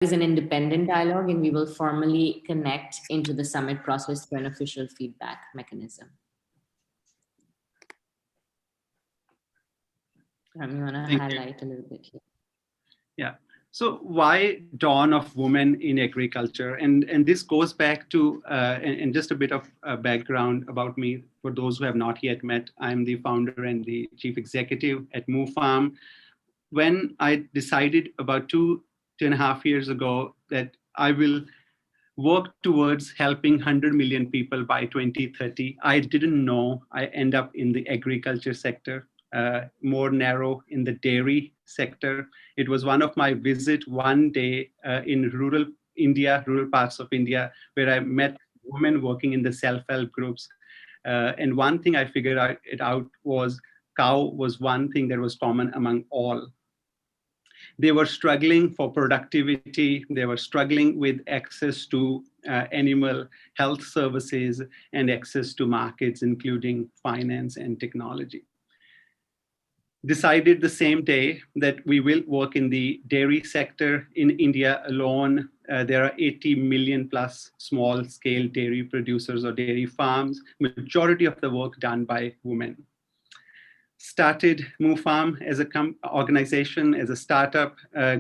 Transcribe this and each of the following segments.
is an independent dialogue, and we will formally connect into the summit process through an official feedback mechanism. You want to highlight a little bit here? Yeah. So why dawn of women in agriculture? And this goes back to, and just a bit of background about me for those who have not yet met. I'm the founder and the chief executive at Move Farm. When I decided about 2.5 years ago that I will work towards helping 100 million people by 2030, I didn't know I end up in the agriculture sector, more narrow in the dairy sector. It was one of my visit one day in rural India, rural parts of India, where I met women working in the self-help groups. And one thing I figured out was cow was one thing that was common among all. They were struggling for productivity. They were struggling with access to animal health services and access to markets, including finance and technology. Decided the same day that we will work in the dairy sector. In India alone, there are 80 million plus small scale dairy producers or dairy farms, majority of the work done by women. Started Move Farm as an organization, as a startup,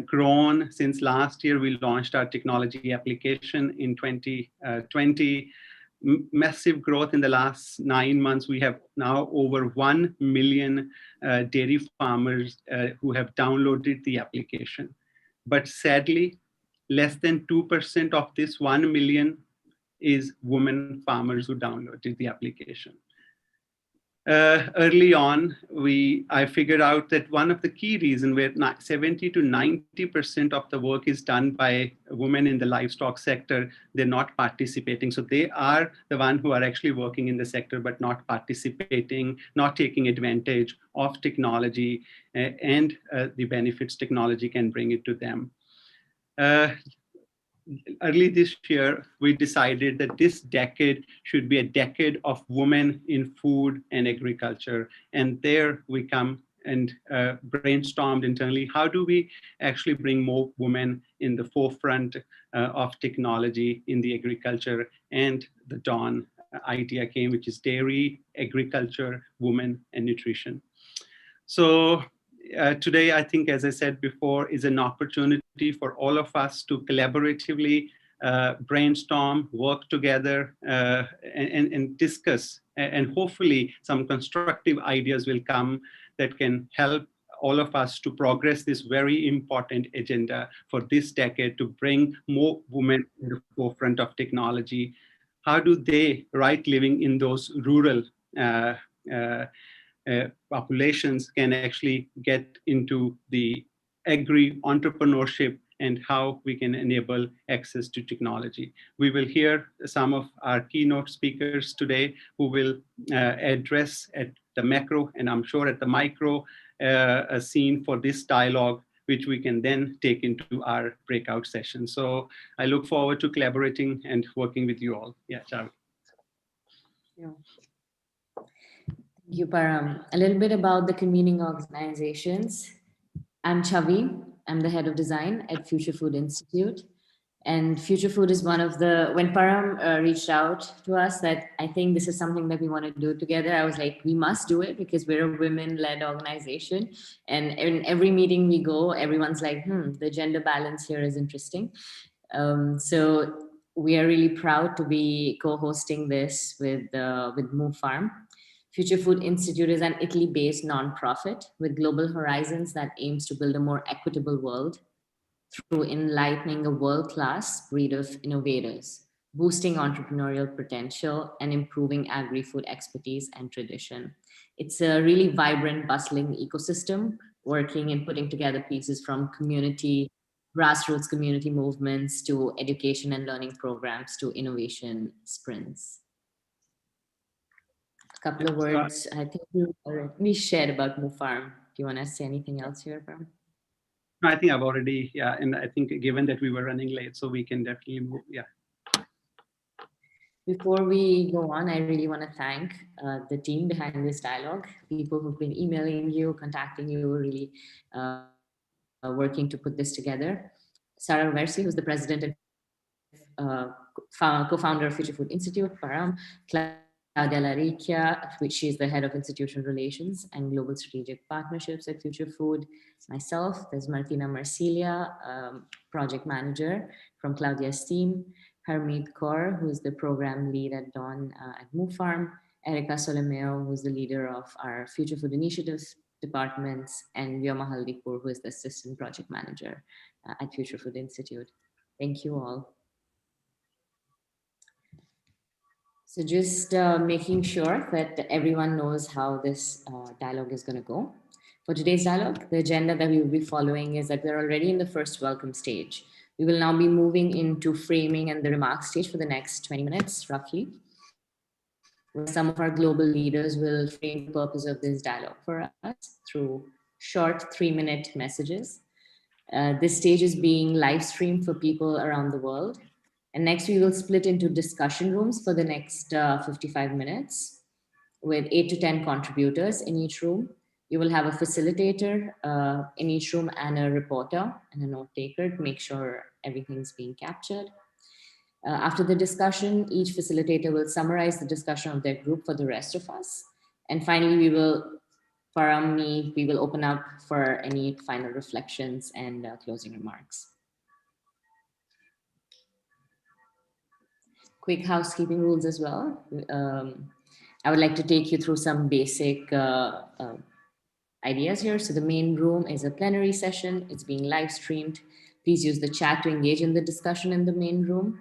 grown since last year. We launched our technology application in 2020. Massive growth in the last 9 months. We have now over 1 million dairy farmers who have downloaded the application. But sadly, less than 2% of this 1 million is women farmers who downloaded the application. Early on, I figured out that one of the key reasons where 70 to 90% of the work is done by women in the livestock sector, they're not participating. So they are the ones who are actually working in the sector, but not participating, not taking advantage of technology and the benefits technology can bring it to them. Early this year, we decided that this decade should be a decade of women in food and agriculture. And there we come and brainstormed internally, how do we actually bring more women in the forefront of technology in the agriculture? And the dawn idea came, which is dairy, agriculture, women, and nutrition. So today, I think, as I said before, is an opportunity for all of us to collaboratively brainstorm, work together, and discuss. And hopefully some constructive ideas will come that can help all of us to progress this very important agenda for this decade, to bring more women in the forefront of technology. How do they, right, living in those rural populations can actually get into the agri-entrepreneurship and how we can enable access to technology. We will hear some of our keynote speakers today who will address at the macro and I'm sure at the micro a scene for this dialogue, which we can then take into our breakout session. So I look forward to collaborating and working with you all. Yeah, Chavi. Yeah. Thank you, Param. A little bit about the convening organizations. I'm Chavi. I'm the head of design at Future Food Institute. And Future Food is one of the, when Param reached out to us that I think this is something that we want to do together, I was like, we must do it because we're a women-led organization. And in every meeting we go, everyone's like, the gender balance here is interesting. So we are really proud to be co-hosting this with Move Farm. Future Food Institute is an Italy-based nonprofit with global horizons that aims to build a more equitable world through enlightening a world-class breed of innovators, boosting entrepreneurial potential, and improving agri-food expertise and tradition. It's a really vibrant, bustling ecosystem, working and putting together pieces from community, grassroots community movements to education and learning programs to innovation sprints. A couple of words, I think we shared about Move Farm. Do you want to say anything else here, Param? No, I think I've already, and I think given that we were running late, so we can definitely move, Before we go on, I really want to thank the team behind this dialogue, people who've been emailing you, contacting you, really working to put this together. Sarah Versi, who's the president and co-founder of Future Food Institute, Param, Claudia Laricchia, she is the head of institutional relations and global strategic partnerships at Future Food. Myself, there's Martina Marsilia, project manager from Claudia's team, Harmeet Kaur, who is the program lead at Dawn at Move Farm, Erica Solomeo, who's the leader of our Future Food Initiatives departments, and Vyoma Haldipur, who is the assistant project manager at Future Food Institute. Thank you all. So just making sure that everyone knows how this dialogue is going to go. For today's dialogue, the agenda that we will be following is that we're already in the first welcome stage. We will now be moving into framing and the remarks stage for the next 20 minutes, roughly, where some of our global leaders will frame the purpose of this dialogue for us through short 3-minute messages. This stage is being live streamed for people around the world. And next, we will split into discussion rooms for the next 55 minutes with 8 to 10 contributors in each room. You will have a facilitator in each room and a reporter and a note taker to make sure everything's being captured. After the discussion, each facilitator will summarize the discussion of their group for the rest of us. And finally, we will open up for any final reflections and closing remarks. Quick housekeeping rules as well. I would like to take you through some basic ideas here. So the main room is a plenary session. It's being live streamed. Please use the chat to engage in the discussion in the main room.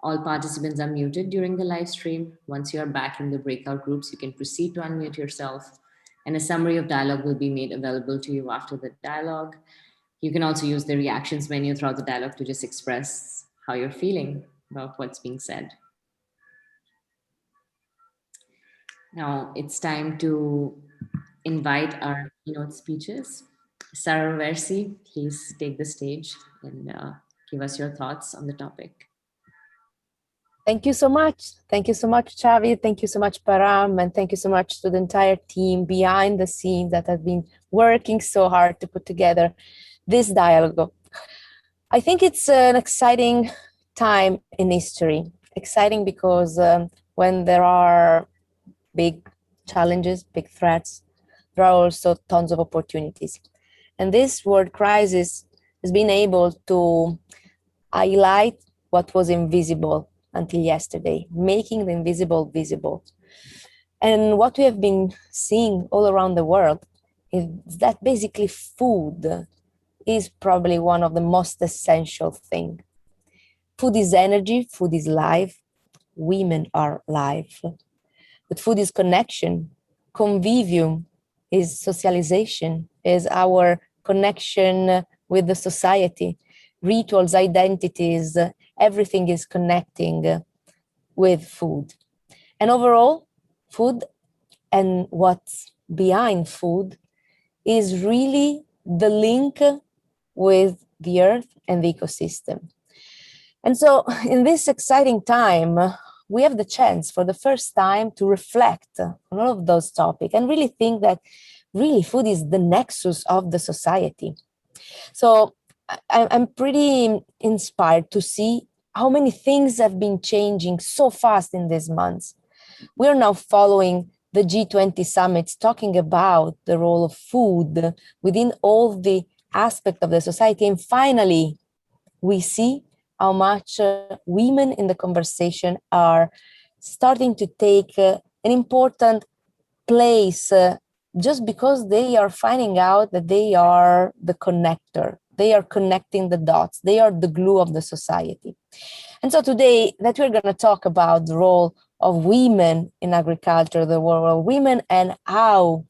All participants are muted during the live stream. Once you are back in the breakout groups, you can proceed to unmute yourself. And a summary of dialogue will be made available to you after the dialogue. You can also use the reactions menu throughout the dialogue to just express how you're feeling about what's being said. Now it's time to invite our keynote speeches. Sarah Versi, please take the stage and give us your thoughts on the topic. Thank you so much. Thank you so much, Chavi. Thank you so much, Param. And thank you so much to the entire team behind the scenes that have been working so hard to put together this dialogue. I think it's an exciting time in history. Exciting because when there are big challenges, big threats, there are also tons of opportunities. And this world crisis has been able to highlight what was invisible until yesterday, making the invisible visible. And what we have been seeing all around the world is that basically food is probably one of the most essential things. Food is energy, food is life, women are life. But food is connection, convivium is socialization, is our connection with the society, rituals, identities, everything is connecting with food. And overall, food and what's behind food is really the link with the earth and the ecosystem. And so in this exciting time, we have the chance for the first time to reflect on all of those topics and really think that really food is the nexus of the society. So I'm pretty inspired to see how many things have been changing so fast in these months. We're now following the G20 summits, talking about the role of food within all the aspects of the society. And finally, we see how much women in the conversation are starting to take an important place just because they are finding out that they are the connector. They are connecting the dots. They are the glue of the society. And so today that we're going to talk about the role of women in agriculture, the role of women, and how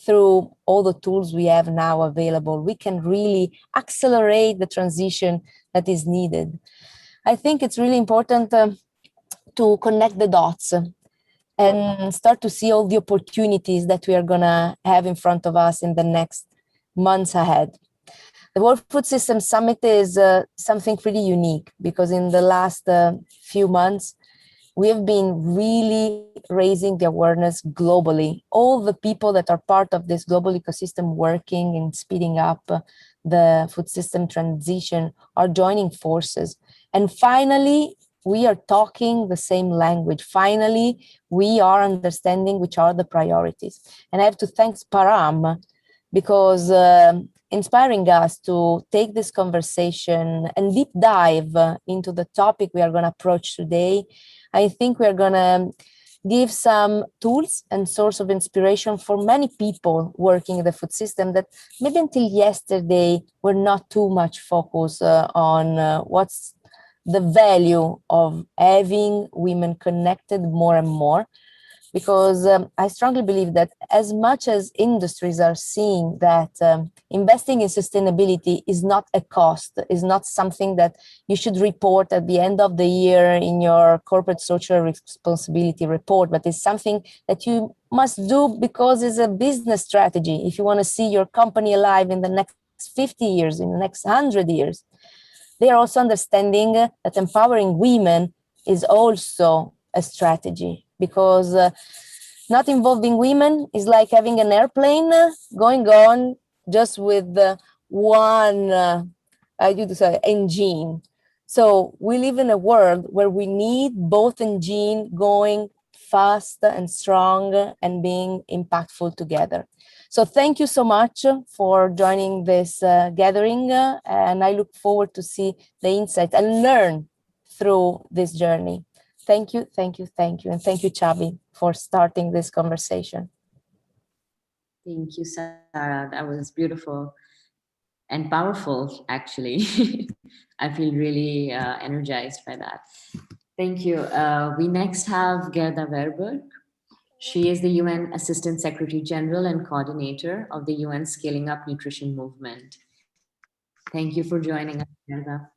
through all the tools we have now available, we can really accelerate the transition that is needed. I think it's really important to connect the dots and start to see all the opportunities that we are going to have in front of us in the next months ahead. The World Food Systems Summit is something pretty unique because in the last few months, we have been really raising the awareness globally. All the people that are part of this global ecosystem working and speeding up the food system transition are joining forces. And finally, we are talking the same language. Finally, we are understanding which are the priorities. And I have to thank Param because inspiring us to take this conversation and deep dive into the topic we are going to approach today. I think we are going to give some tools and source of inspiration for many people working in the food system that maybe until yesterday were not too much focused on what's the value of having women connected more and more. Because I strongly believe that as much as industries are seeing that investing in sustainability is not a cost, is not something that you should report at the end of the year in your corporate social responsibility report, but it's something that you must do because it's a business strategy. If you want to see your company alive in the next 50 years, in the next 100 years, they are also understanding that empowering women is also a strategy, because not involving women is like having an airplane going on just with one engine. So we live in a world where we need both engines going fast and strong and being impactful together. So thank you so much for joining this gathering, and I look forward to see the insights and learn through this journey. Thank you, thank you, thank you. And thank you, Xavi, for starting this conversation. Thank you, Sarah. That was beautiful and powerful, actually. I feel really energized by that. Thank you. We next have Gerda Verberg. She is the UN Assistant Secretary General and Coordinator of the UN Scaling Up Nutrition Movement. Thank you for joining us, Gerda.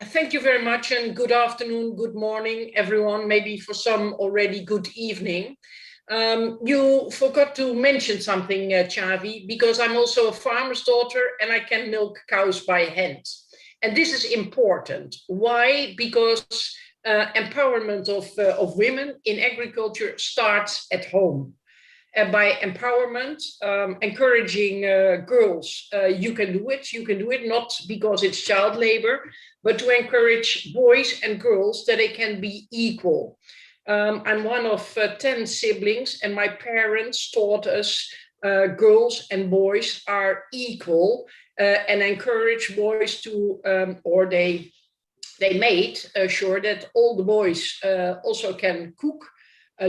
Thank you very much, and good afternoon, good morning, everyone. Maybe for some already good evening. You forgot to mention something, Xavi, because I'm also a farmer's daughter and I can milk cows by hand. And this is important. Why? Because empowerment of women in agriculture starts at home. By empowerment, encouraging girls, you can do it, not because it's child labor, but to encourage boys and girls that they can be equal. I'm one of 10 siblings, and my parents taught us girls and boys are equal, and encourage boys to, or they made sure that all the boys also can cook,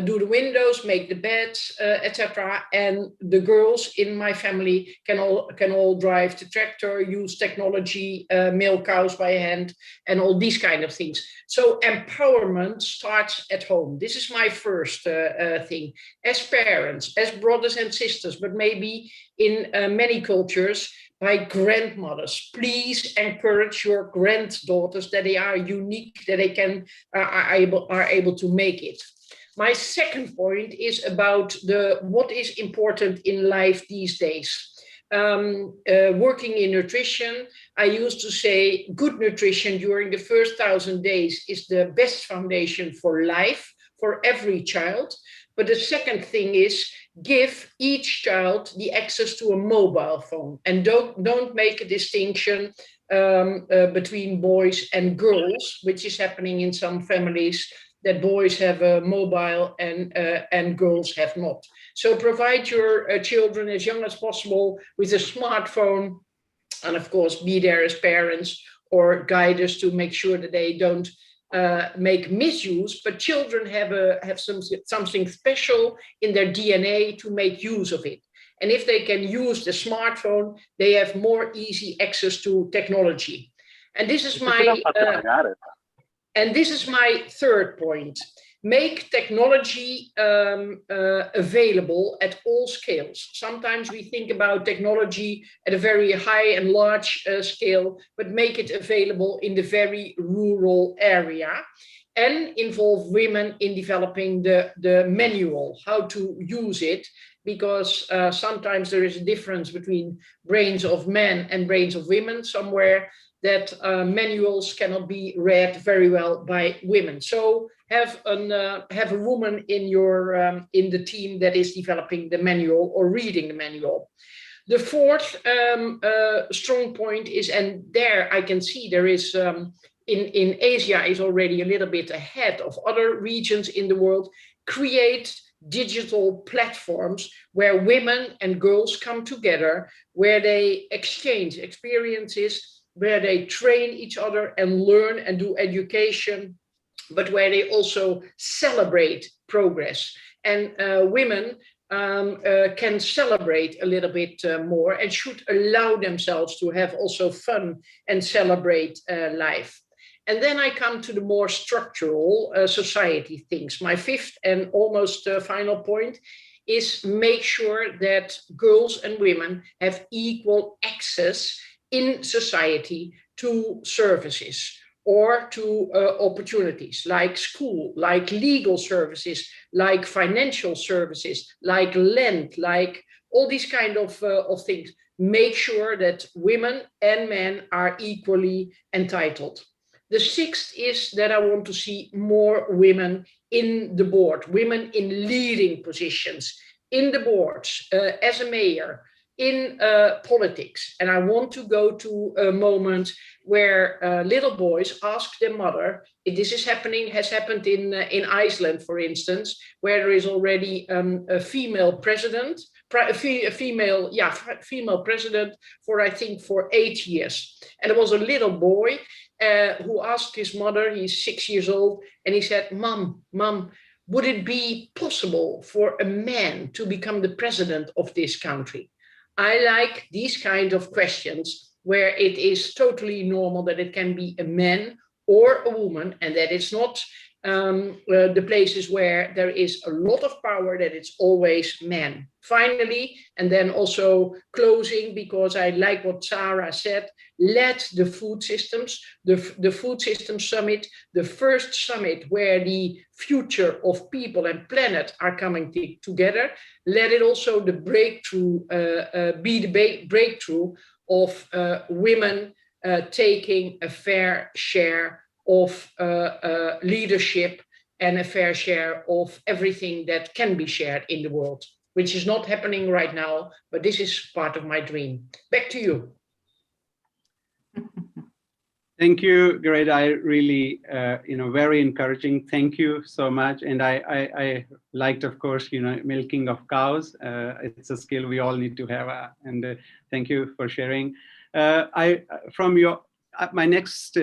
do the windows, make the beds, etc. And the girls in my family can all drive the tractor, use technology, milk cows by hand, and all these kind of things. So empowerment starts at home. This is my first thing. As parents, as brothers and sisters, but maybe in many cultures, by grandmothers, please encourage your granddaughters that they are unique, that they can are able to make it. My second point is about what is important in life these days. Working in nutrition, I used to say good nutrition during the first 1,000 days is the best foundation for life, for every child. But the second thing is give each child the access to a mobile phone, and don't make a distinction between boys and girls, which is happening in some families, that boys have a mobile and girls have not. So provide your children as young as possible with a smartphone, and of course be there as parents or guiders to make sure that they don't make misuse, but children have something special in their DNA to make use of it. And if they can use the smartphone, they have more easy access to technology. And this is my third point. Make technology available at all scales. Sometimes we think about technology at a very high and large scale, but make it available in the very rural area, and involve women in developing the manual, how to use it, because sometimes there is a difference between brains of men and brains of women somewhere, that manuals cannot be read very well by women. So have a woman in your in the team that is developing the manual or reading the manual. The fourth strong point is, and there I can see there is, in Asia is already a little bit ahead of other regions in the world, create digital platforms where women and girls come together, where they exchange experiences, where they train each other and learn and do education, but where they also celebrate progress. And women can celebrate a little bit more and should allow themselves to have also fun and celebrate life. And then I come to the more structural society things. My fifth and almost final point is make sure that girls and women have equal access in society to services or to opportunities like school, like legal services, like financial services, like land, like all these kind of things. Make sure that women and men are equally entitled. The sixth is that I want to see more women in the board, women in leading positions, in the boards, as a mayor, in politics. And I want to go to a moment where little boys ask their mother, this is happening, has happened in Iceland, for instance, where there is already a female president, female president for, I think, for 8 years. And there was a little boy who asked his mother, he's 6 years old, and he said, Mom, would it be possible for a man to become the president of this country? I like these kind of questions where it is totally normal that it can be a man or a woman, and that it's not the places where there is a lot of power, that it's always men. Finally, and then also closing, because I like what Sarah said, let the food systems, the food system summit, the first summit where the future of people and planet are coming together, let it also the breakthrough be the breakthrough of women taking a fair share of leadership and a fair share of everything that can be shared in the world, which is not happening right now, but this is part of my dream. Back to you. Thank you, Greta. I really, very encouraging. Thank you so much. And I liked, of course, milking of cows. It's a skill we all need to have. And thank you for sharing. My next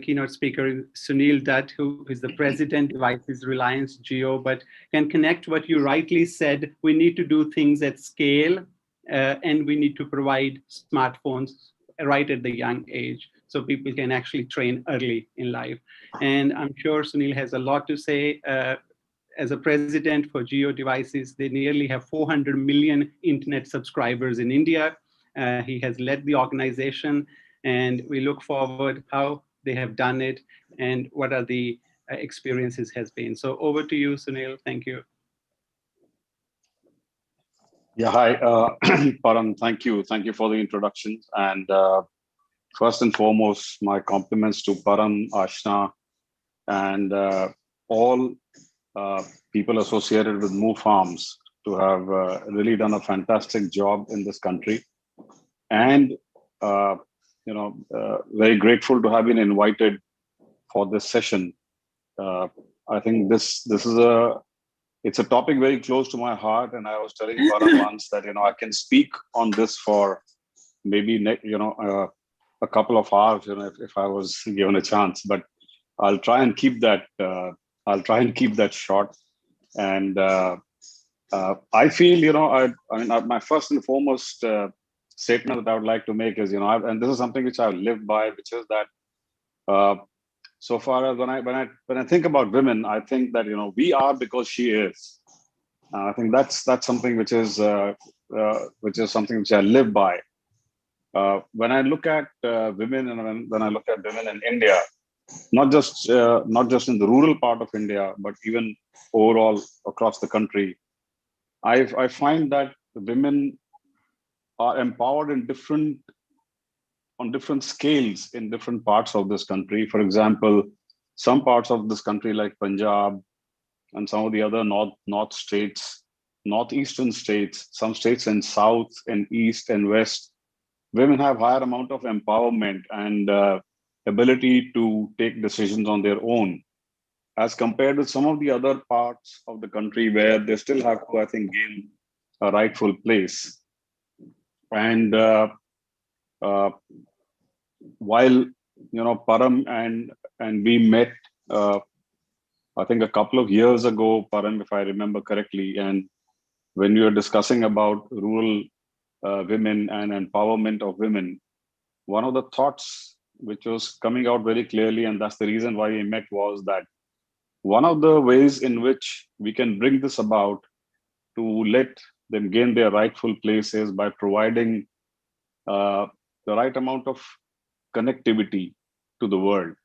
keynote speaker, Sunil Dutt, who is the president of Devices Reliance Geo, but can connect what you rightly said. We need to do things at scale, and we need to provide smartphones right at the young age, so people can actually train early in life. And I'm sure Sunil has a lot to say. As a president for Geo Devices, they nearly have 400 million internet subscribers in India. He has led the organization, and we look forward how they have done it and what are the experiences has been. So over to you, Sunil. Thank you. Yeah, hi, Param, thank you. Thank you for the introduction. And first and foremost, my compliments to Param, Ashna, and all people associated with Move Farms to have really done a fantastic job in this country. And very grateful to have been invited for this session. I think this is it's a topic very close to my heart, and I was telling Param once that I can speak on this for maybe a couple of hours, if I was given a chance. But I'll try and keep that. Short. And I feel my first and foremost statement that I would like to make is and this is something which I've lived by, which is that so far as when I think about women, I think that we are because she is. I think that's something which is something which I live by. When I look at women, and when I look at women in India, not just in the rural part of India, but even overall across the country, I find that women are empowered on different scales in different parts of this country. For example, some parts of this country like Punjab and some of the other north states, northeastern states, some states in south and east and west, women have higher amount of empowerment and ability to take decisions on their own, as compared with some of the other parts of the country where they still have to, I think, gain a rightful place. And uh, while Param and we met, I think a couple of years ago, Param, if I remember correctly, and when we were discussing about rural women and empowerment of women, one of the thoughts which was coming out very clearly, and that's the reason why we met, was that one of the ways in which we can bring this about to let them gain their rightful place is by providing the right amount of connectivity to the world.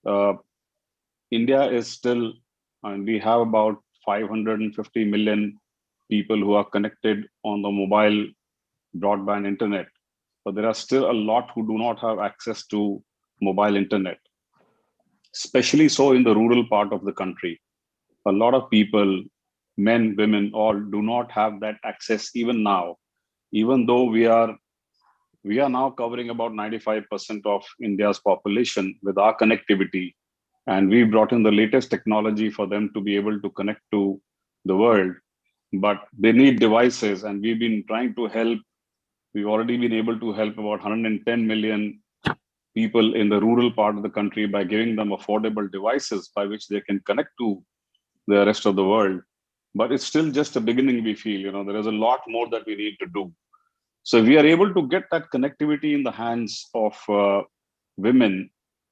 Uh, India is still, and we have about 550 million people who are connected on the mobile broadband internet, but there are still a lot who do not have access to mobile internet, especially so in the rural part of the country. A lot of people, men, women, all do not have that access even now, even though we are now covering about 95% of India's population with our connectivity. And we brought in the latest technology for them to be able to connect to the world. But they need devices, and we've been trying to help. We've already been able to help about 110 million people in the rural part of the country by giving them affordable devices by which they can connect to the rest of the world. But it's still just a beginning, we feel. There is a lot more that we need to do. So we are able to get that connectivity in the hands of women.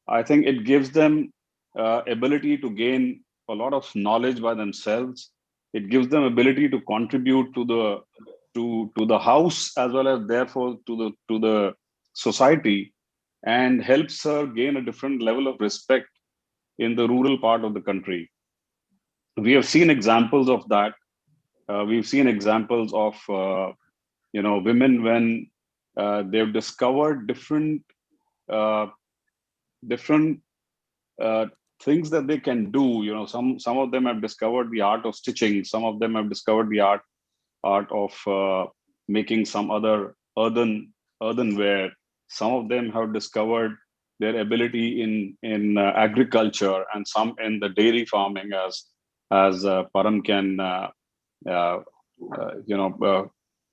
I think it gives them ability to gain a lot of knowledge by themselves. It gives them ability to contribute to the house, as well as therefore to the society, and helps her gain a different level of respect in the rural part of the country. We have seen examples of that. We've seen examples of women when they've discovered uh, different uh, things that they can do. Some of them have discovered the art of stitching. Some of them have discovered the art of making some other earthenware. Some of them have discovered their ability in agriculture, and some in the dairy farming, as Param can uh,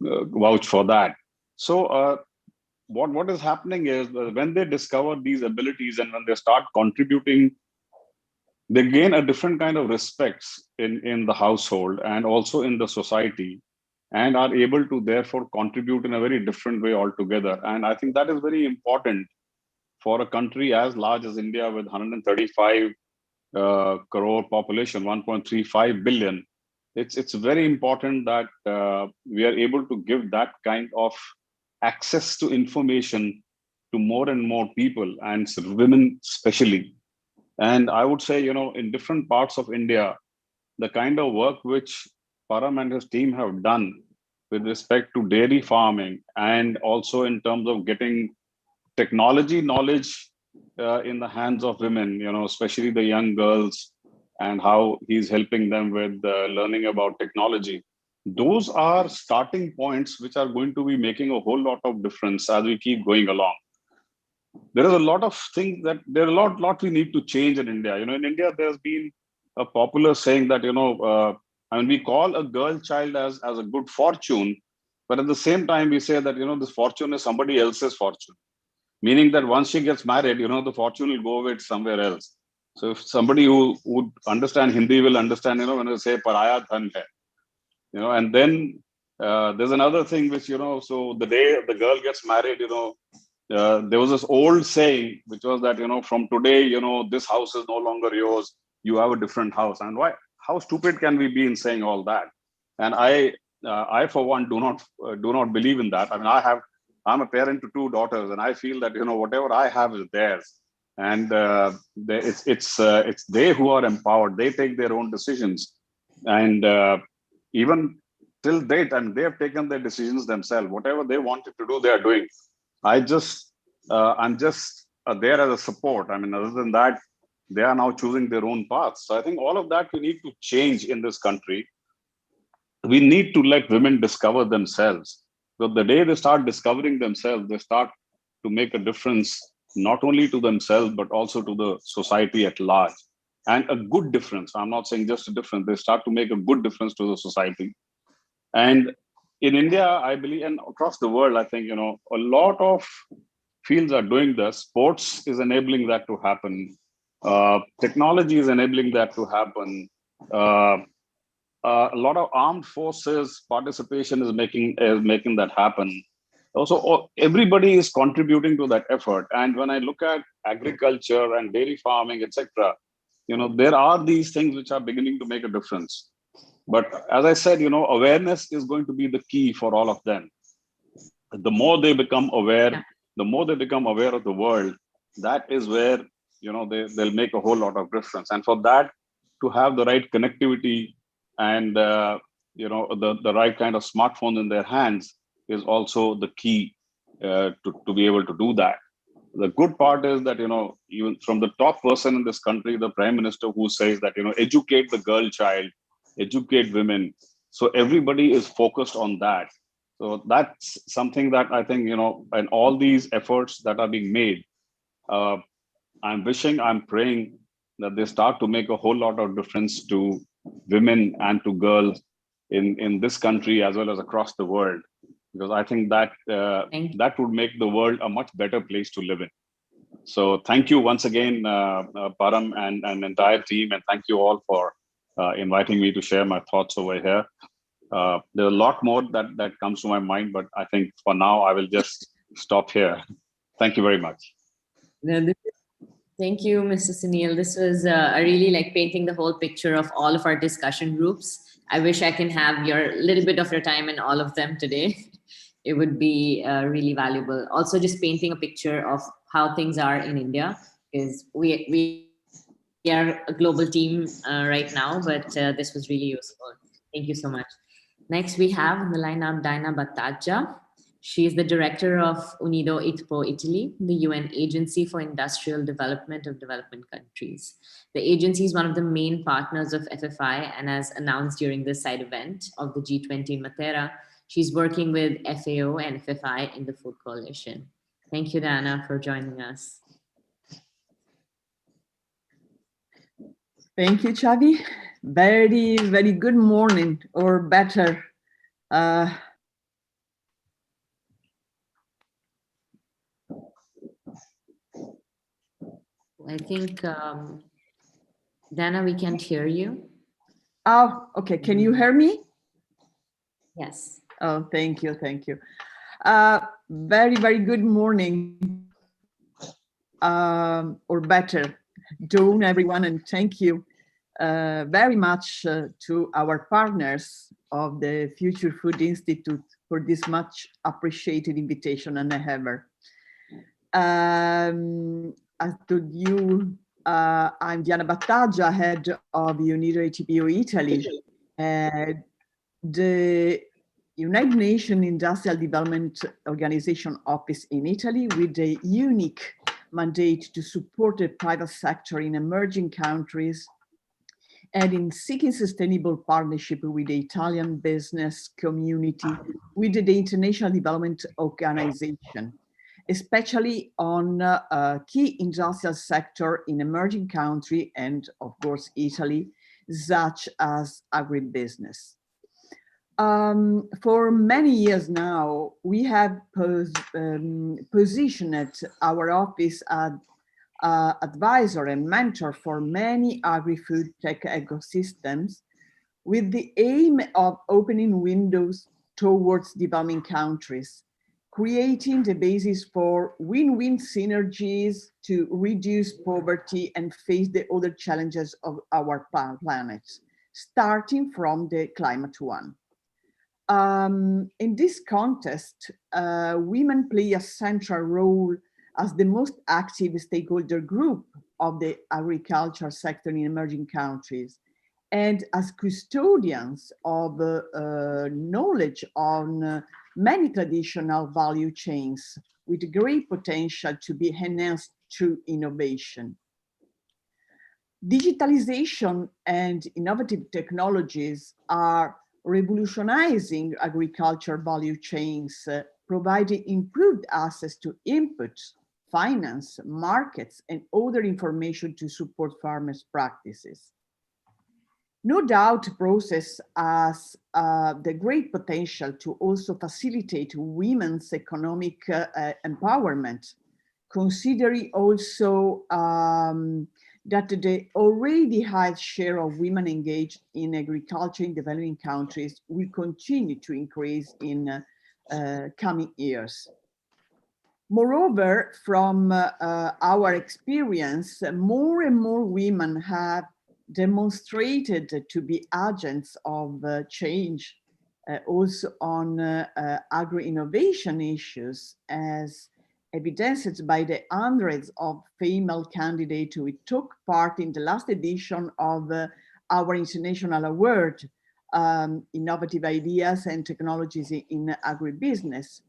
vouch for that. So what is happening is when they discover these abilities and when they start contributing, they gain a different kind of respects in the household and also in the society, and are able to therefore contribute in a very different way altogether. And I think that is very important for a country as large as India, with 135 crore population, 1.35 billion. It's very important that we are able to give that kind of access to information to more and more people, and women especially. And I would say, in different parts of India, the kind of work which Param and his team have done with respect to dairy farming, and also in terms of getting technology knowledge in the hands of women, especially the young girls, and how he's helping them with learning about technology. Those are starting points which are going to be making a whole lot of difference as we keep going along. There is a lot of things that there are a lot we need to change in India. In India, there's been a popular saying that, we call a girl child as a good fortune, but at the same time, we say that, this fortune is somebody else's fortune. Meaning that once she gets married, the fortune will go with somewhere else. So if somebody who would understand Hindi will understand, when they say paraya dhan hai, and then there's another thing which, so the day the girl gets married, there was this old saying, which was that, from today, this house is no longer yours. You have a different house. And why? How stupid can we be in saying all that? And I for one do not believe in that. I mean, I'm a parent to two daughters, and I feel that whatever I have is theirs, and it's they who are empowered. They take their own decisions, and even till date, and they have taken their decisions themselves. Whatever they wanted to do, they are doing. I'm just there as a support. I mean, other than that, they are now choosing their own paths. So I think all of that we need to change in this country. we need to let women discover themselves. So the day they start discovering themselves, they start to make a difference, not only to themselves, but also to the society at large. And a good difference. I'm not saying just a difference. They start to make a good difference to the society. And in India, I believe, and across the world, I think, a lot of fields are doing this. Sports is enabling that to happen. Technology is enabling that to happen. A lot of armed forces participation is making that happen. Also, everybody is contributing to that effort. And when I look at agriculture and dairy farming, etc., there are these things which are beginning to make a difference. But as I said, awareness is going to be the key for all of them. The more they become aware, the more they become aware of the world, that is where, they'll make a whole lot of difference. And for that, to have the right connectivity and, the right kind of smartphone in their hands is also the key to be able to do that. The good part is that, even from the top person in this country, the prime minister, who says that, educate the girl child, educate women. So everybody is focused on that. So that's something that I think, and all these efforts that are being made, I'm praying that they start to make a whole lot of difference to women and to girls in this country as well as across the world. Because I think that that would make the world a much better place to live in. So thank you once again, Param and entire team, and thank you all for inviting me to share my thoughts over here. There's a lot more that comes to my mind, but I think for now I will just stop here. Thank you very much. Thank you, Mr. Sunil. This was I really like painting the whole picture of all of our discussion groups. I wish I can have your little bit of your time in all of them today. It would be really valuable. Also, just painting a picture of how things are in India, because we are a global team right now, but this was really useful. Thank you so much. Next, we have on the lineup Dina Battaglia. She is the director of Unido ITPO Italy, the UN Agency for Industrial Development of Developing Countries. The agency is one of the main partners of FFI, and as announced during this side event of the G20 in Matera, she's working with FAO and FFI in the Food Coalition. Thank you, Dana, for joining us. Thank you, Chavi. Very, very good morning, or better. I think, Dana, we can't hear you. Oh, okay. Can you hear me? Yes. Oh, thank you. Thank you. Very, very good morning, or better, Dawn, everyone, and thank you very much to our partners of the Future Food Institute for this much appreciated invitation and ever. As told you, I'm Diana Battaglia, head of Unido ITPO Italy. The United Nations Industrial Development Organization office in Italy, with a unique mandate to support the private sector in emerging countries and in seeking sustainable partnership with the Italian business community, with the International Development Organization, especially on key industrial sector in emerging country and of course Italy, such as agribusiness. For many years now, we have positioned our office as advisor and mentor for many agri-food tech ecosystems, with the aim of opening windows towards developing countries, creating the basis for win-win synergies to reduce poverty and face the other challenges of our planet, starting from the climate one. In this context, women play a central role as the most active stakeholder group of the agriculture sector in emerging countries, and as custodians of knowledge on many traditional value chains with great potential to be enhanced through innovation. Digitalization and innovative technologies are revolutionizing agriculture value chains, providing improved access to inputs, finance, markets, and other information to support farmers' practices. No doubt, process has the great potential to also facilitate women's economic empowerment, considering also that the already high share of women engaged in agriculture in developing countries will continue to increase in coming years. Moreover, from our experience, more and more women have demonstrated to be agents of change, also on agro-innovation issues, as evidenced by the hundreds of female candidates who took part in the last edition of our international award, Innovative Ideas and Technologies in Agribusiness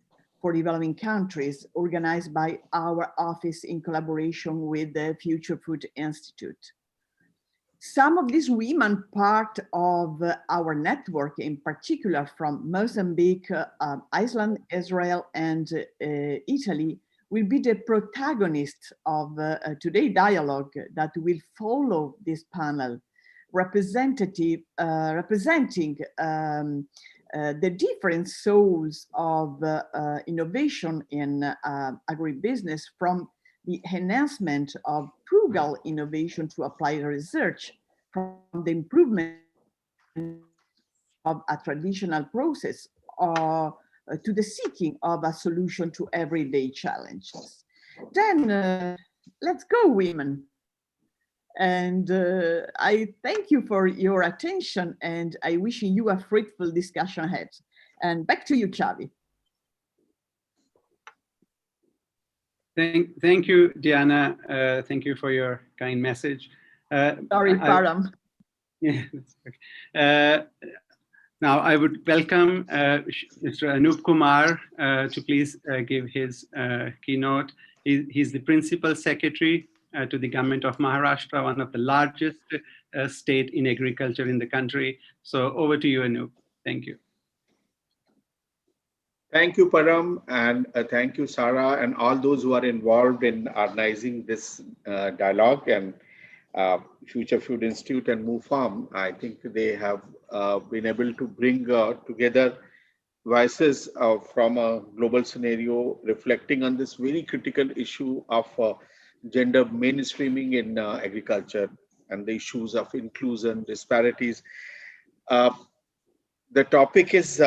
for Developing Countries, organized by our office in collaboration with the Future Food Institute. Some of these women, part of our network, in particular from Mozambique, Iceland, Israel, and Italy, will be the protagonists of today's dialogue that will follow this panel, representing the different souls of innovation in agribusiness, from the enhancement of frugal innovation to applied research, from the improvement of a traditional process to the seeking of a solution to everyday challenges. Then let's go, women. And I thank you for your attention, and I wish you a fruitful discussion ahead. And back to you, Xavi. Thank you, Diana. Thank you for your kind message. Sorry, Param. Yeah, now I would welcome Mr. Anup Kumar to please give his keynote. He's the Principal Secretary to the Government of Maharashtra, one of the largest state in agriculture in the country. So over to you, Anup. Thank you. Thank you, Param, and thank you, Sarah, and all those who are involved in organizing this dialogue, and Future Food Institute and Move Farm. I think they have been able to bring together voices from a global scenario, reflecting on this very critical issue of gender mainstreaming in agriculture and the issues of inclusion, disparities. The topic is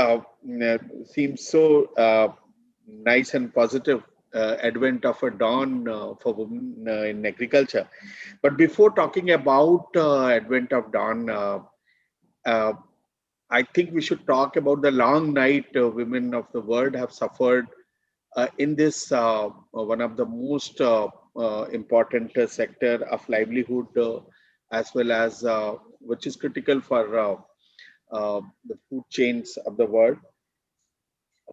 seems so nice and positive, advent of a dawn for women in agriculture. But before talking about advent of dawn, I think we should talk about the long night women of the world have suffered in this one of the most important sector of livelihood, as well as which is critical for the food chains of the world.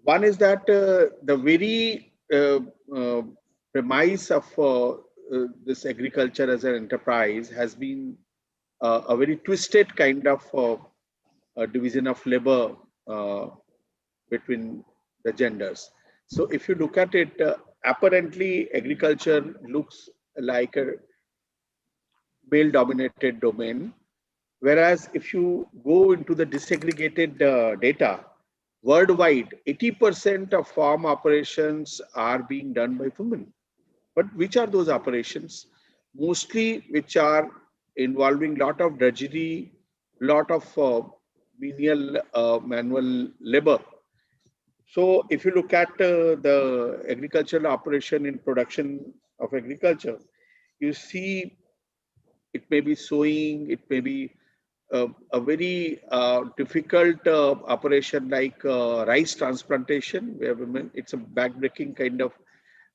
One is that the very premise of this agriculture as an enterprise has been a very twisted kind of division of labor between the genders. So if you look at it, apparently agriculture looks like a male-dominated domain, whereas if you go into the disaggregated data, worldwide, 80% of farm operations are being done by women. But which are those operations? Mostly which are involving lot of drudgery, lot of menial manual labor. So if you look at the agricultural operation in production of agriculture, you see it may be sowing, it may be a very difficult operation like rice transplantation, where women, it's a back-breaking kind of,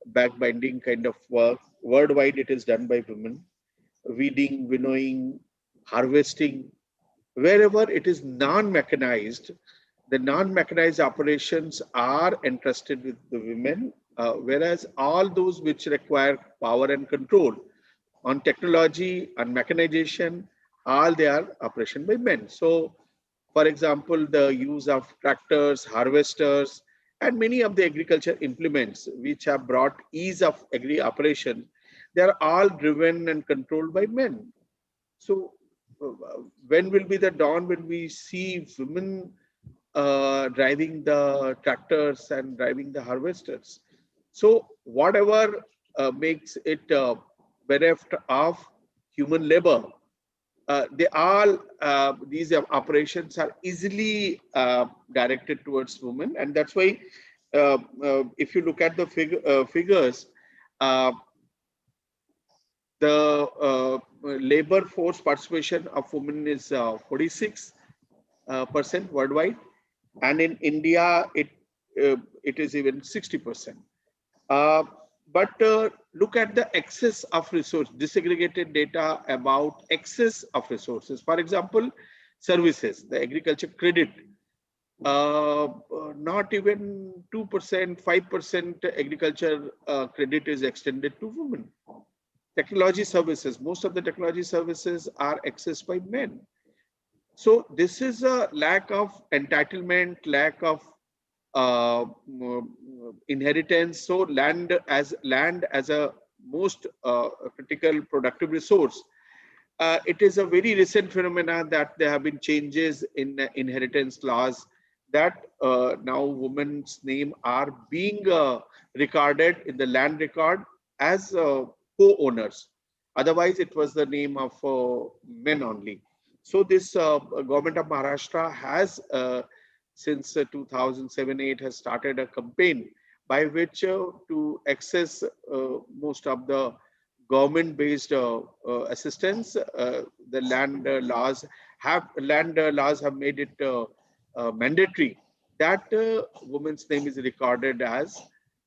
back-binding kind of work. Worldwide, it is done by women. Weeding, winnowing, harvesting, wherever it is non-mechanized, the non-mechanized operations are entrusted with the women, whereas all those which require power and control on technology and mechanization, all they are operation by men. So For example, the use of tractors, harvesters, and many of the agriculture implements which have brought ease of agri operation, they are all driven and controlled by men. So when will be the dawn when we see women driving the tractors and driving the harvesters? So whatever makes it bereft of human labor, they all these operations are easily directed towards women, and that's why if you look at the figures, uh, the labor force participation of women is 46% worldwide, and in India it is even 60%. Uh, but look at the excess of resource, disaggregated data about excess of resources. For example, services, the agriculture credit, not even 2%, 5% agriculture credit is extended to women. Technology services, most of the technology services are accessed by men. So this is a lack of entitlement, lack of inheritance. So land as a most critical productive resource. It is a very recent phenomena that there have been changes in inheritance laws, that now women's name are being recorded in the land record as co-owners. Otherwise, it was the name of men only. So this government of Maharashtra has since 2007-8 has started a campaign by which to access most of the government-based assistance. The land laws have made it mandatory that woman's name is recorded as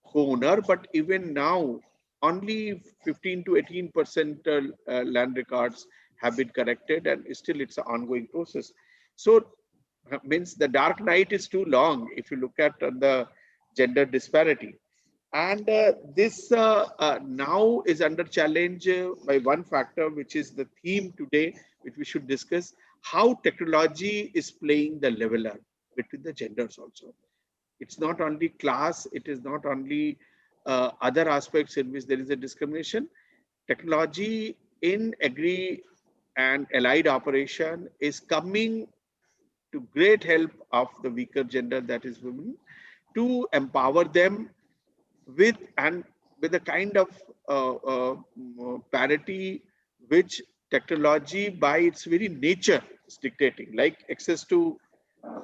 co-owner. But even now, only 15 to 18% land records have been corrected, and still it's an ongoing process. So means the dark night is too long if you look at the gender disparity. And this now is under challenge by one factor, which is the theme today, which we should discuss, how technology is playing the leveler between the genders also. It's not only class, it is not only other aspects in which there is a discrimination. Technology in agri and allied operation is coming to great help of the weaker gender, that is women, to empower them with a kind of parity which technology by its very nature is dictating, like access to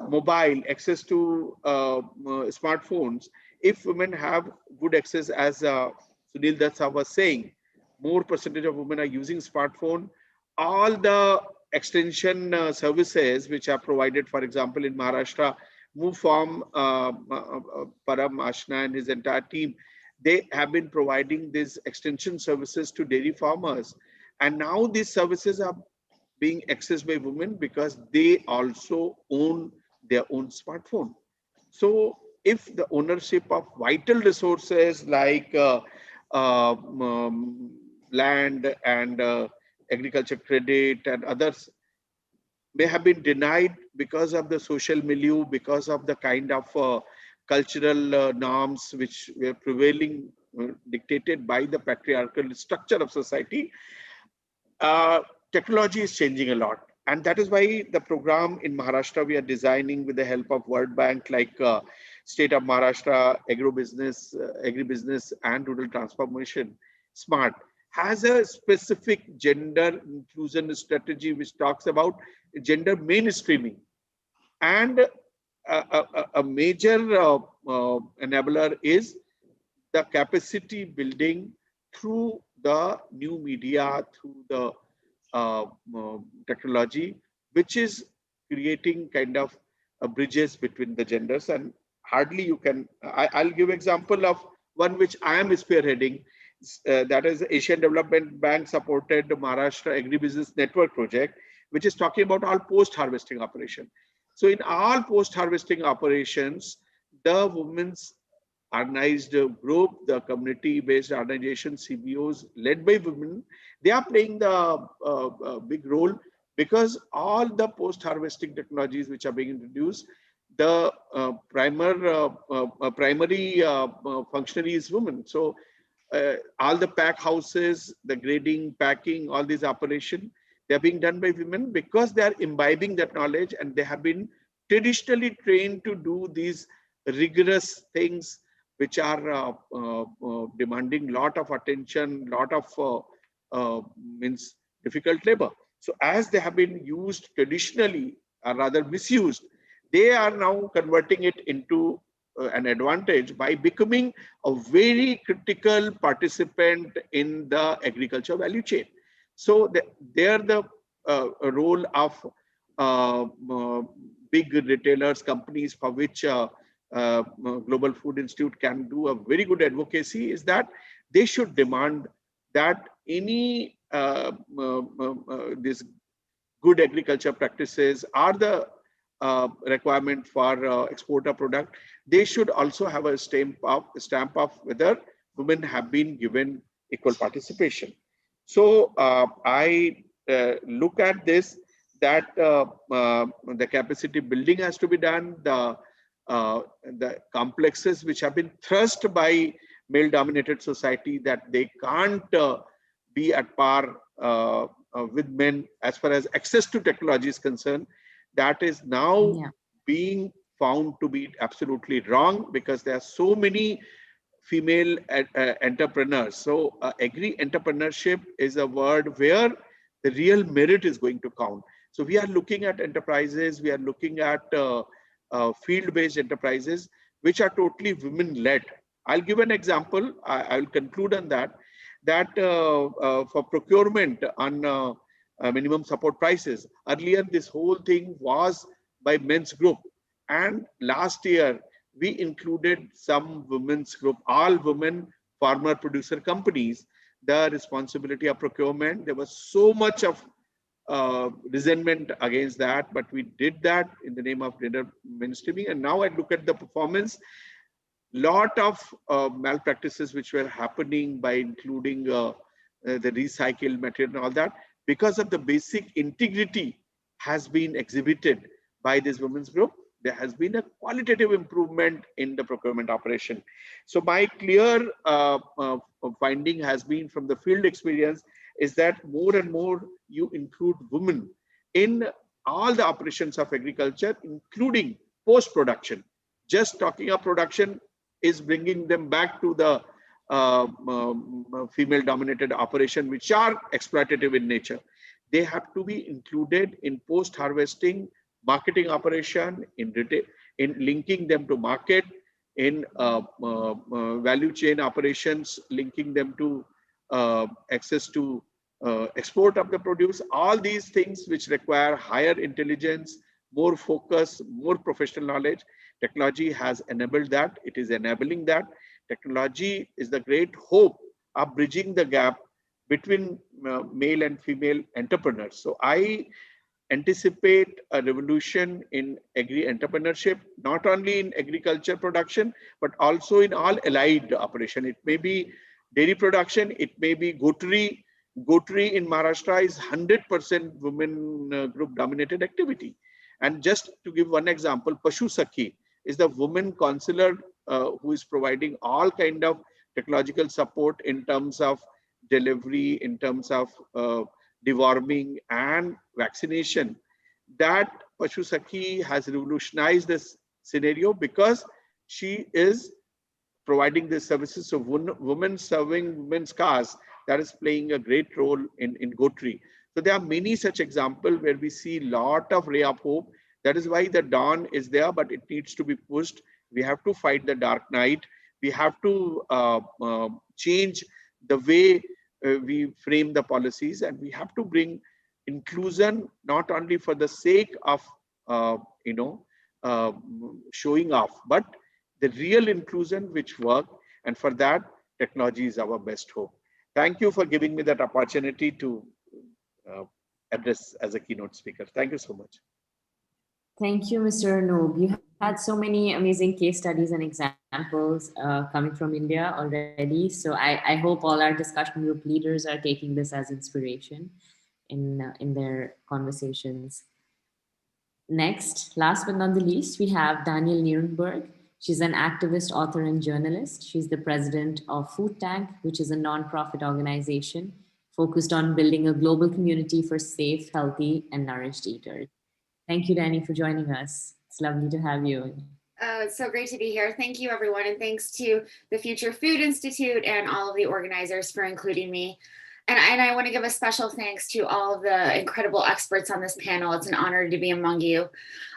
mobile, access to smartphones. If women have good access, as Sunil Datta was saying, more percentage of women are using smartphone. All the extension services which are provided, for example, in Maharashtra, move from Param Ashna and his entire team, they have been providing these extension services to dairy farmers. And now these services are being accessed by women because they also own their own smartphone. So if the ownership of vital resources like land and agriculture credit and others may have been denied because of the social milieu, because of the kind of cultural norms which were prevailing, dictated by the patriarchal structure of society, technology is changing a lot. And that is why the program in Maharashtra we are designing with the help of World Bank, like State of Maharashtra, Agribusiness and Rural Transformation, SMART, has a specific gender inclusion strategy which talks about gender mainstreaming. And a major enabler is the capacity building through the new media, through the technology, which is creating kind of bridges between the genders. And hardly you can, I'll give example of one which I am spearheading, that is Asian Development Bank supported Maharashtra Agribusiness Network project, which is talking about all post-harvesting operation. So in all post-harvesting operations, the women's organized group, the community-based organization, CBOs led by women, they are playing the big role, because all the post-harvesting technologies which are being introduced, the primary functionary is women. So all the pack houses, the grading, packing, all these operations, they're being done by women because they are imbibing that knowledge, and they have been traditionally trained to do these rigorous things which are demanding lot of attention, lot of means difficult labor. So as they have been used traditionally, or rather misused, they are now converting it into an advantage by becoming a very critical participant in the agriculture value chain. So they are the role of big retailers, companies for which Global Food Institute can do a very good advocacy, is that they should demand that any this good agriculture practices are the requirement for export a product. They should also have a stamp of whether women have been given equal participation. So I look at this, that the capacity building has to be done, the complexes which have been thrust by male dominated society, that they can't be at par with men as far as access to technology is concerned, that is now being found to be absolutely wrong, because there are so many female entrepreneurs. So agri entrepreneurship is a word where the real merit is going to count. So we are looking at enterprises, we are looking at field-based enterprises which are totally women-led. I'll give an example. I'll conclude on that. For procurement on minimum support prices, earlier this whole thing was by men's group, and last year we included some women's group, all women farmer producer companies, the responsibility of procurement. There was so much of resentment against that, but we did that in the name of gender mainstreaming. And now I look at the performance, lot of malpractices which were happening by including the recycled material and all that, because of the basic integrity has been exhibited by this women's group. There has been a qualitative improvement in the procurement operation. So my clear finding has been from the field experience is that more and more you include women in all the operations of agriculture, including post-production. Just talking of production is bringing them back to the female-dominated operation, which are exploitative in nature. They have to be included in post-harvesting marketing operation, in retail, in linking them to market, in value chain operations, linking them to access to export of the produce. All these things which require higher intelligence, more focus, more professional knowledge. Technology has enabled that. It is enabling that. Technology is the great hope of bridging the gap between male and female entrepreneurs. So I anticipate a revolution in agri-entrepreneurship, not only in agriculture production, but also in all allied operation. It may be dairy production, it may be goatery. Goatery in Maharashtra is 100% women group dominated activity. And just to give one example, Pashu Sakhi is the woman counselor who is providing all kind of technological support in terms of delivery, in terms of deworming and vaccination. That Pashu Sakhi has revolutionized this scenario because she is providing these services. So women serving women's cars, that is playing a great role in goatery. So there are many such examples where we see a lot of ray of hope. That is why the dawn is there, but it needs to be pushed. We have to fight the dark night. We have to change the way we frame the policies, and we have to bring inclusion not only for the sake of showing off, but the real inclusion which work. And for that, technology is our best hope. Thank you for giving me that opportunity to address as a keynote speaker. Thank you so much. Thank you, Mr. Noob. You had so many amazing case studies and examples coming from India already. So I hope all our discussion group leaders are taking this as inspiration. in their conversations. Next, last but not the least, we have Daniel Nierenberg. She's an activist, author, and journalist. She's the president of Food Tank, which is a nonprofit organization focused on building a global community for safe, healthy, and nourished eaters. Thank you, Danny, for joining us. It's lovely to have you. Oh, it's so great to be here. Thank you, everyone. And thanks to the Future Food Institute and all of the organizers for including me. And I want to give a special thanks to all of the incredible experts on this panel. It's an honor to be among you.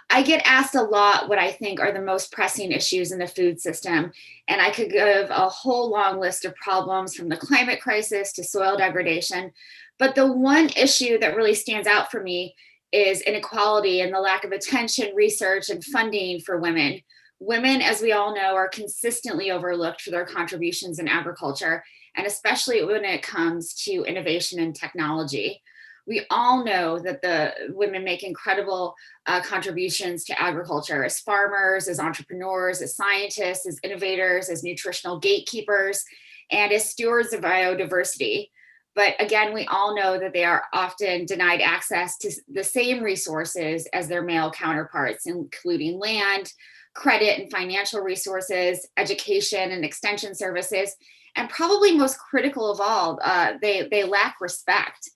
I get asked a lot what I think are the most pressing issues in the food system. And I could give a whole long list of problems from the climate crisis to soil degradation. But the one issue that really stands out for me is inequality and the lack of attention, research, and funding for women. Women, as we all know, are consistently overlooked for their contributions in agriculture, and especially when it comes to innovation and technology. We all know that the women make incredible contributions to agriculture as farmers, as entrepreneurs, as scientists, as innovators, as nutritional gatekeepers, and as stewards of biodiversity. But again, we all know that they are often denied access to the same resources as their male counterparts, including land, credit and financial resources, education and extension services, and probably most critical of all, they lack respect.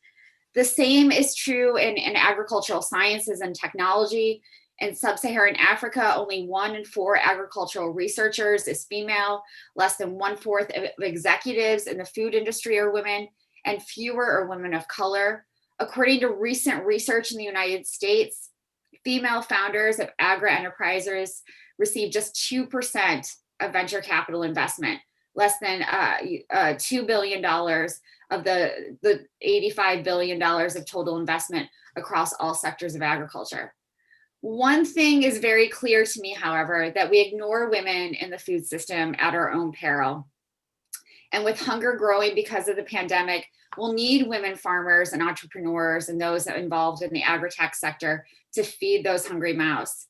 The same is true in agricultural sciences and technology. In sub-Saharan Africa, only 1 in 4 agricultural researchers is female, less than 1/4 of executives in the food industry are women, and fewer are women of color. According to recent research in the United States, female founders of agro-enterprises receive just 2% of venture capital investment, less than $2 billion of the $85 billion of total investment across all sectors of agriculture. One thing is very clear to me, however, that we ignore women in the food system at our own peril. And with hunger growing because of the pandemic, we'll need women farmers and entrepreneurs and those involved in the agri-tech sector to feed those hungry mouths.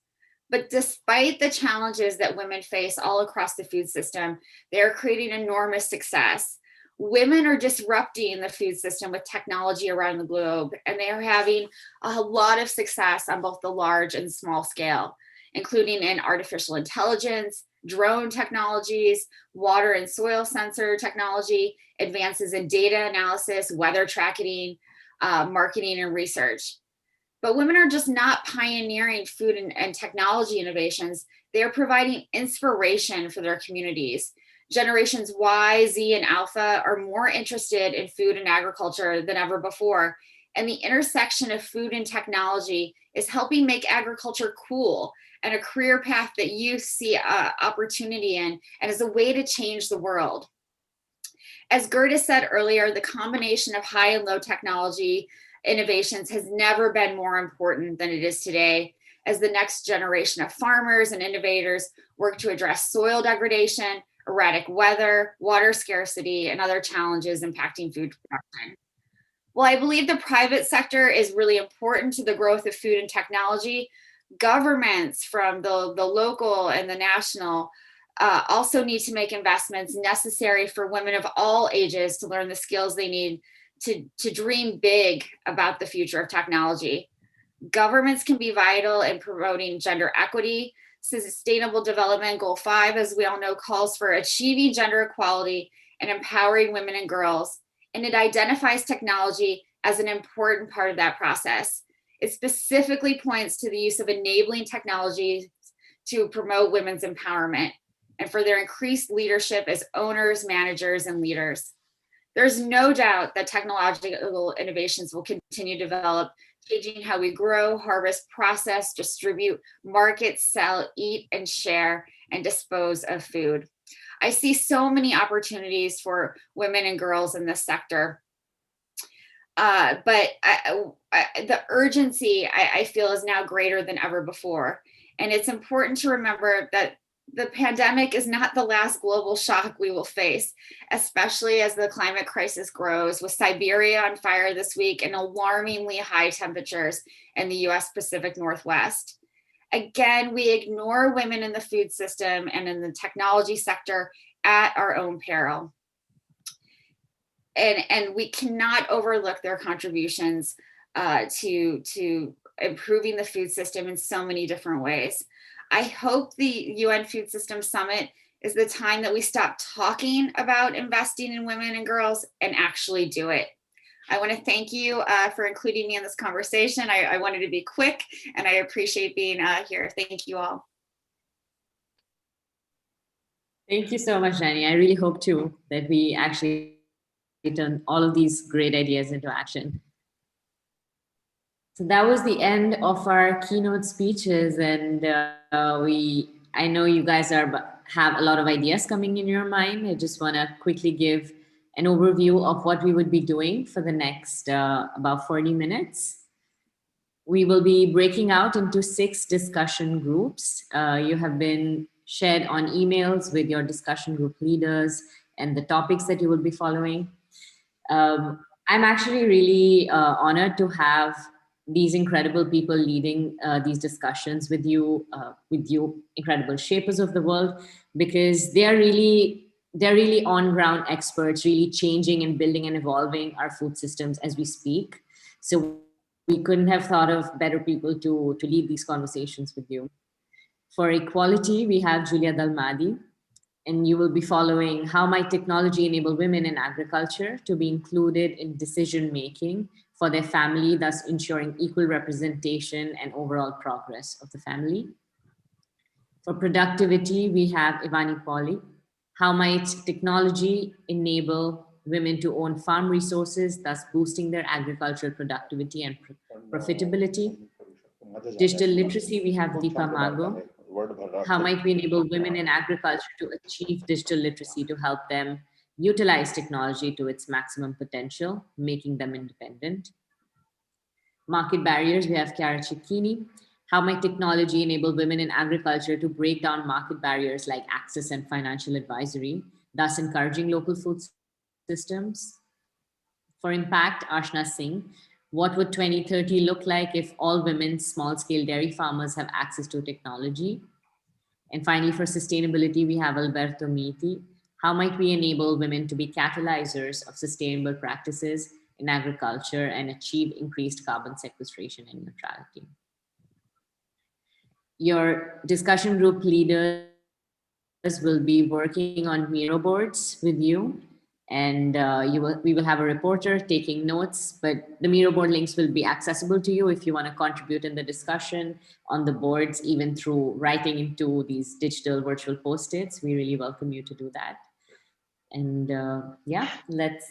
But despite the challenges that women face all across the food system, they are creating enormous success. Women are disrupting the food system with technology around the globe, and they are having a lot of success on both the large and small scale, including in artificial intelligence, drone technologies, water and soil sensor technology, advances in data analysis, weather tracking, marketing, and research. But women are just not pioneering food and technology innovations. They are providing inspiration for their communities. Generations Y, Z, and Alpha are more interested in food and agriculture than ever before. And the intersection of food and technology is helping make agriculture cool and a career path that youth see opportunity in and as a way to change the world. As Gerda said earlier, the combination of high and low technology innovations has never been more important than it is today, as the next generation of farmers and innovators work to address soil degradation, erratic weather, water scarcity, and other challenges impacting food production. While I believe the private sector is really important to the growth of food and technology, governments from the local and the national also need to make investments necessary for women of all ages to learn the skills they need to dream big about the future of technology. Governments can be vital in promoting gender equity. Sustainable Development Goal 5, as we all know, calls for achieving gender equality and empowering women and girls. And it identifies technology as an important part of that process. It specifically points to the use of enabling technologies to promote women's empowerment and for their increased leadership as owners, managers, and leaders. There's no doubt that technological innovations will continue to develop, changing how we grow, harvest, process, distribute, market, sell, eat, and share, and dispose of food. I see so many opportunities for women and girls in this sector. But the urgency, I feel, is now greater than ever before. And it's important to remember that the pandemic is not the last global shock we will face, especially as the climate crisis grows, with Siberia on fire this week and alarmingly high temperatures in the US Pacific Northwest. Again, we ignore women in the food system and in the technology sector at our own peril. And we cannot overlook their contributions to improving the food system in so many different ways. I hope the UN Food System Summit is the time that we stop talking about investing in women and girls and actually do it. I want to thank you for including me in this conversation. I wanted to be quick, and I appreciate being here. Thank you all. Thank you so much, Danny. I really hope too that we actually turn all of these great ideas into action. So that was the end of our keynote speeches, and I know you guys have a lot of ideas coming in your mind. I just want to quickly give an overview of what we would be doing for the next about 40 minutes. We will be breaking out into 6 discussion groups. You have been shared on emails with your discussion group leaders and the topics that you will be following. I'm actually really honored to have these incredible people leading these discussions with you incredible shapers of the world, because they're really on-ground experts, really changing and building and evolving our food systems as we speak. So we couldn't have thought of better people to lead these conversations with you. For equality, we have Julia Dalmadi, and you will be following how might technology enable women in agriculture to be included in decision-making for their family, thus ensuring equal representation and overall progress of the family. For productivity, we have Ivani Pauly. How might technology enable women to own farm resources, thus boosting their agricultural productivity and profitability? Digital literacy, we have Deepa Mago. How might we enable women in agriculture to achieve digital literacy to help them utilize technology to its maximum potential, making them independent? Market barriers, we have Chiara Cecchini. How might technology enable women in agriculture to break down market barriers like access and financial advisory, thus encouraging local food systems? For impact, Ashna Singh. What would 2030 look like if all women small-scale dairy farmers have access to technology? And finally, for sustainability, we have Alberto Miti. How might we enable women to be catalyzers of sustainable practices in agriculture and achieve increased carbon sequestration and neutrality? Your discussion group leaders will be working on Miro boards with you, and we will have a reporter taking notes, but the Miro board links will be accessible to you if you want to contribute in the discussion on the boards, even through writing into these digital virtual post-its. We really welcome you to do that. And yeah, let's